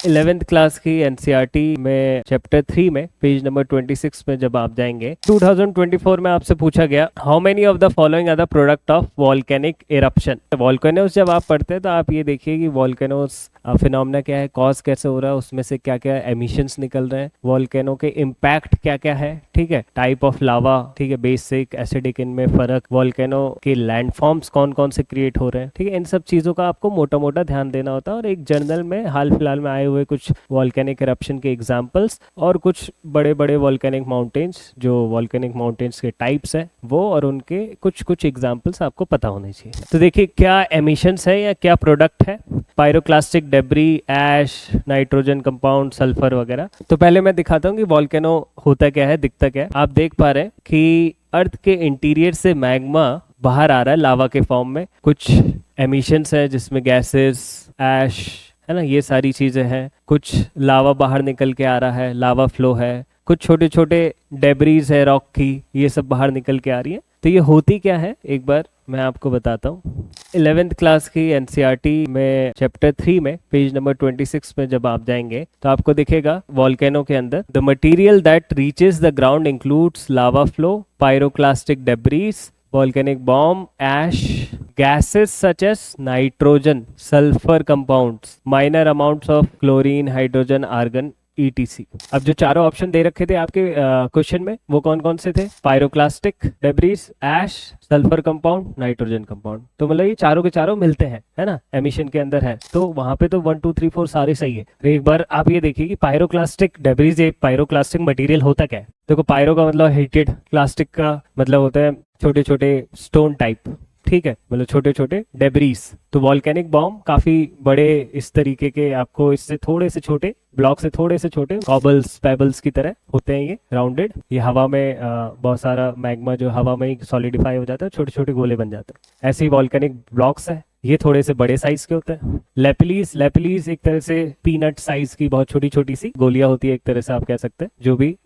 11th class की NCERT में chapter 3 में पेज नंबर 26 में जब आप जाएंगे 2024 में आपसे पूछा गया how many of the following are the product of volcanic eruption. Volcanoes जब आप पढ़ते हैं तो आप ये देखिए कि वॉल्केनोस फिनोमेना क्या है, कॉज कैसे हो रहा है, उसमें से क्या क्या एमिशंस निकल रहे हैं, वॉल्केनो के इम्पैक्ट क्या क्या है, ठीक है, टाइप ऑफ लावा, ठीक है, बेसिक एसिडिक इनमें फर्क, वॉल्केनो के लैंडफॉर्म्स कौन कौन से क्रिएट हो रहे हैं, ठीक है, इन सब चीज़ों का आपको मोटा मोटा ध्यान देना होता है। और एक जर्नल में हाल फिलहाल में आए हुए कुछ वॉल्केनिक इरप्शन के एग्जाम्पल्स और कुछ बड़े बड़े वॉल्केनिक माउंटेन्स, जो वॉल्केनिक माउंटेन्स के टाइप्स हैं वो, और उनके कुछ कुछ एग्जाम्पल्स आपको पता होने चाहिए। तो देखिए क्या एमिशंस है या क्या प्रोडक्ट है, पायरोक्लास्टिक डेब्री, ऐश, नाइट्रोजन कंपाउंड, सल्फर वगैरह। तो पहले मैं दिखाता हूँ कि वॉल्केनो होता क्या है, दिखता क्या है। आप देख पा रहे हैं कि अर्थ के इंटीरियर से मैग्मा बाहर आ रहा है लावा के फॉर्म में, कुछ एमिशंस है जिसमें गैसेस, ऐश, है ना, ये सारी चीजें हैं, कुछ लावा बाहर निकल के आ रहा है, लावा फ्लो है, कुछ छोटे छोटे डेब्रीज है रॉक की, ये सब बाहर निकल के आ रही है। तो ये होती क्या है एक बार मैं आपको बताता हूँ। 11th क्लास की एनसीईआरटी में चैप्टर 3 में पेज नंबर 26 में जब आप जाएंगे तो आपको दिखेगा वॉल्केनो के अंदर the material that reaches the ground includes lava flow, pyroclastic debris, volcanic bomb, ash, gases such as nitrogen, sulfur compounds, minor amounts of chlorine, hydrogen, argon, etc. अब जो चारों ऑप्शन दे रखे थे आपके क्वेश्चन में वो कौन कौन से थे? पायरोक्लास्टिक डेब्रीज, ऐश, सल्फर कंपाउंड, नाइट्रोजन कंपाउंड। तो मतलब ये चारों के चारों मिलते हैं, है ना, एमिशन के अंदर है। तो वहां पे तो 1 2 3 4 सारे सही है। तो एक बार आप ये देखिए कि पायरोक्लास्टिक डेब्रीज, एक पायरोक्लास्टिक मटेरियल होता क्या है। देखो पायरो का मतलब हीटेड, क्लास्टिक का मतलब होता है छोटे छोटे स्टोन टाइप, ठीक है, मतलब छोटे छोटे डेब्रीज। तो वॉल्केनिक बॉम्ब काफी बड़े इस तरीके के, आपको इससे थोड़े से छोटे ब्लॉक से थोड़े से छोटे कॉबल्स, पेबल्स की तरह होते हैं, ये राउंडेड। ये हवा में बहुत सारा मैग्मा जो हवा में ही सॉलिडिफाई हो जाता है, छोटे छोटे गोले बन जाते हैं। ऐसे ही वॉल्केनिक ब्लॉक्स है, ये थोड़े से बड़े साइज के होते हैं। लेपिलीज, लेपिलीज एक तरह से पीनट साइज की बहुत छोटी छोटी सी गोलियां होती है, एक तरह से आप कह सकते हैं, जो भी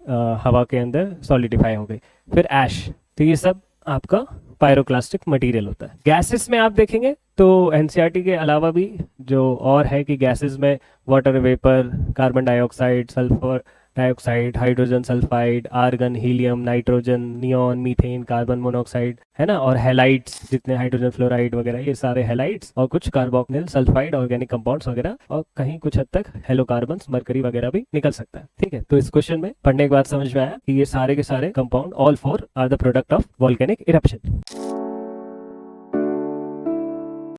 हवा के अंदर सॉलिडिफाई हो गई। फिर ऐश, तो ये सब आपका पायरोक्लास्टिक मटेरियल होता है। गैसेस में आप देखेंगे तो एनसीईआरटी के अलावा भी जो और है कि गैसेस में water vapour, carbon dioxide, sulphur dioxide, hydrogen sulphide, argon, helium, nitrogen, neon, methane, carbon monoxide, है ना, और हैलाइड्स जितने हाइड्रोजन फ्लोराइड वगैरह, ये सारे हैलाइड्स, और कुछ कार्बोक्सिल सल्फाइड, ऑर्गेनिक कंपाउंड्स वगैरह, और कहीं कुछ हद तक हेलोकार्बन्स, मरकरी वगैरह भी निकल सकता है। ठीक है, तो इस क्वेश्चन में पढ़ने के बाद समझ में आया कि ये सारे के सारे compound, all four are the product of volcanic eruption.